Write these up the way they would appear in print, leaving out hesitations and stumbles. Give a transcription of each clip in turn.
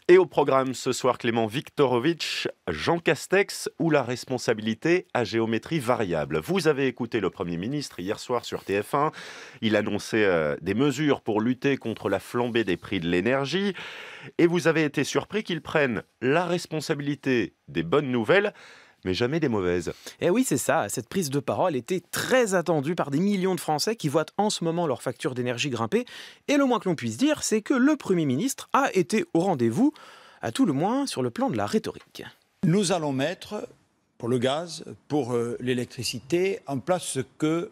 Et au programme ce soir, Clément Viktorovitch, Jean Castex ou la responsabilité à géométrie variable. Vous avez écouté le Premier ministre hier soir sur TF1. Il annonçait des mesures pour lutter contre la flambée des prix de l'énergie. Et vous avez été surpris qu'il prenne la responsabilité des bonnes nouvelles, mais jamais des mauvaises. Eh oui, c'est ça. Cette prise de parole était très attendue par des millions de Français qui voient en ce moment leur facture d'énergie grimper. Et le moins que l'on puisse dire, c'est que le Premier ministre a été au rendez-vous, à tout le moins sur le plan de la rhétorique. Nous allons mettre, pour le gaz, pour l'électricité, en place ce que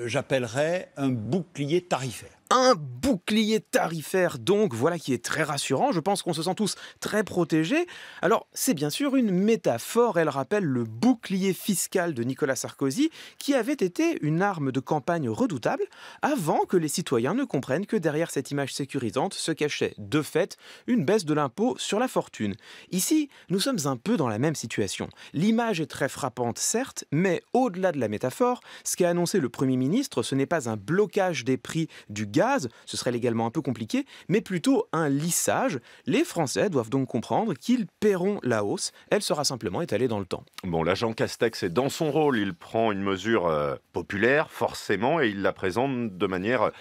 j'appellerais un bouclier tarifaire. Un bouclier tarifaire donc, voilà qui est très rassurant, je pense qu'on se sent tous très protégés. Alors c'est bien sûr une métaphore, elle rappelle le bouclier fiscal de Nicolas Sarkozy qui avait été une arme de campagne redoutable avant que les citoyens ne comprennent que derrière cette image sécurisante se cachait de fait une baisse de l'impôt sur la fortune. Ici, nous sommes un peu dans la même situation. L'image est très frappante certes, mais au-delà de la métaphore, ce qu'a annoncé le Premier ministre, ce n'est pas un blocage des prix du gaz, ce serait légalement un peu compliqué, mais plutôt un lissage. Les Français doivent donc comprendre qu'ils paieront la hausse. Elle sera simplement étalée dans le temps. Bon, là, Jean Castex est dans son rôle. Il prend une mesure populaire, forcément, et il la présente de manière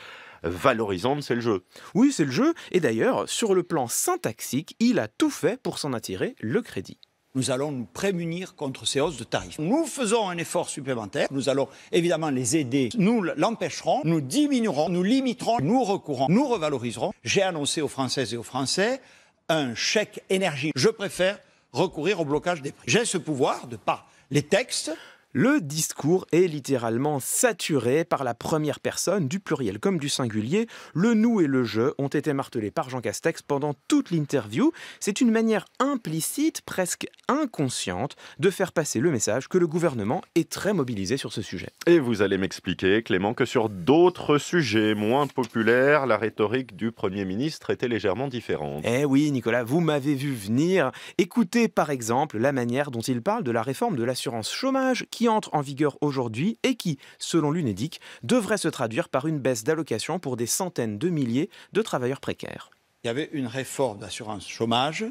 valorisante, c'est le jeu. Oui, c'est le jeu. Et d'ailleurs, sur le plan syntaxique, il a tout fait pour s'en attirer le crédit. Nous allons nous prémunir contre ces hausses de tarifs. Nous faisons un effort supplémentaire. Nous allons évidemment les aider. Nous l'empêcherons, nous diminuerons, nous limiterons, nous recourrons, nous revaloriserons. J'ai annoncé aux Françaises et aux Français un chèque énergie. Je préfère recourir au blocage des prix. J'ai ce pouvoir de par les textes. Le discours est littéralement saturé par la première personne, du pluriel comme du singulier. Le nous et le je ont été martelés par Jean Castex pendant toute l'interview. C'est une manière implicite, presque inconsciente, de faire passer le message que le gouvernement est très mobilisé sur ce sujet. Et vous allez m'expliquer, Clément, que sur d'autres sujets moins populaires, la rhétorique du Premier ministre était légèrement différente. Eh oui, Nicolas, vous m'avez vu venir. Écoutez par exemple la manière dont il parle de la réforme de l'assurance chômage qui entre en vigueur aujourd'hui et qui, selon l'UNEDIC, devrait se traduire par une baisse d'allocations pour des centaines de milliers de travailleurs précaires. Il y avait une réforme d'assurance chômage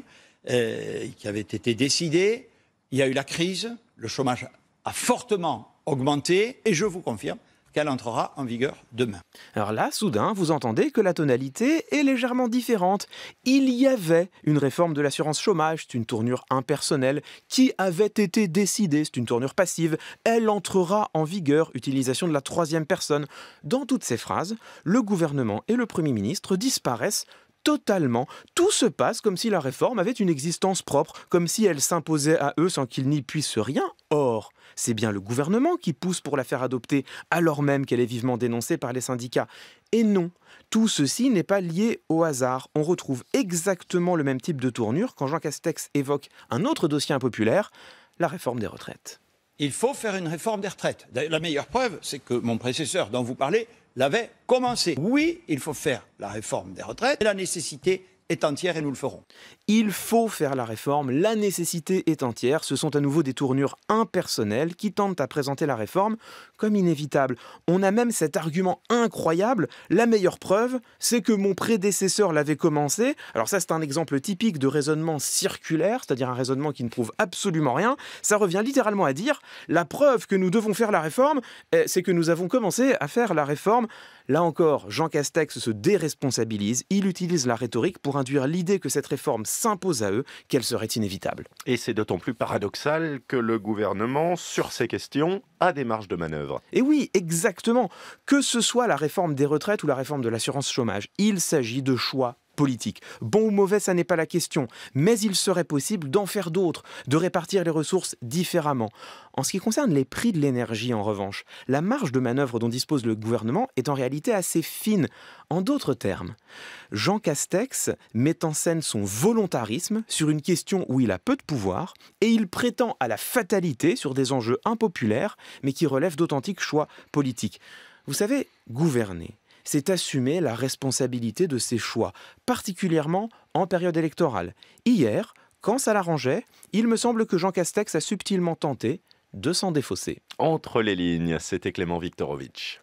qui avait été décidée. Il y a eu la crise, le chômage a fortement augmenté et je vous confirme qu'elle entrera en vigueur demain. Alors là, soudain, vous entendez que la tonalité est légèrement différente. Il y avait une réforme de l'assurance chômage, c'est une tournure impersonnelle, qui avait été décidée, c'est une tournure passive. Elle entrera en vigueur, utilisation de la troisième personne. Dans toutes ces phrases, le gouvernement et le Premier ministre disparaissent totalement. Tout se passe comme si la réforme avait une existence propre, comme si elle s'imposait à eux sans qu'ils n'y puissent rien. Or, c'est bien le gouvernement qui pousse pour la faire adopter, alors même qu'elle est vivement dénoncée par les syndicats. Et non, tout ceci n'est pas lié au hasard. On retrouve exactement le même type de tournure quand Jean Castex évoque un autre dossier impopulaire, la réforme des retraites. Il faut faire une réforme des retraites. La meilleure preuve, c'est que mon prédécesseur dont vous parlez l'avait commencé. Oui, il faut faire la réforme des retraites. La nécessité est entière et nous le ferons. Il faut faire la réforme, la nécessité est entière. Ce sont à nouveau des tournures impersonnelles qui tentent à présenter la réforme comme inévitable. On a même cet argument incroyable. La meilleure preuve, c'est que mon prédécesseur l'avait commencé. Alors ça, c'est un exemple typique de raisonnement circulaire, c'est-à-dire un raisonnement qui ne prouve absolument rien. Ça revient littéralement à dire la preuve que nous devons faire la réforme, c'est que nous avons commencé à faire la réforme. Là encore, Jean Castex se déresponsabilise. Il utilise la rhétorique pour induire l'idée que cette réforme s'impose à eux, qu'elle serait inévitable. Et c'est d'autant plus paradoxal que le gouvernement, sur ces questions, a des marges de manœuvre. Et oui, exactement. Que ce soit la réforme des retraites ou la réforme de l'assurance chômage, il s'agit de choix politique. Bon ou mauvais, ça n'est pas la question, mais il serait possible d'en faire d'autres, de répartir les ressources différemment. En ce qui concerne les prix de l'énergie, en revanche, la marge de manœuvre dont dispose le gouvernement est en réalité assez fine. En d'autres termes, Jean Castex met en scène son volontarisme sur une question où il a peu de pouvoir et il prétend à la fatalité sur des enjeux impopulaires, mais qui relèvent d'authentiques choix politiques. Vous savez, gouverner, c'est assumer la responsabilité de ses choix, particulièrement en période électorale. Hier, quand ça l'arrangeait, il me semble que Jean Castex a subtilement tenté de s'en défausser. Entre les lignes, c'était Clément Viktorovitch.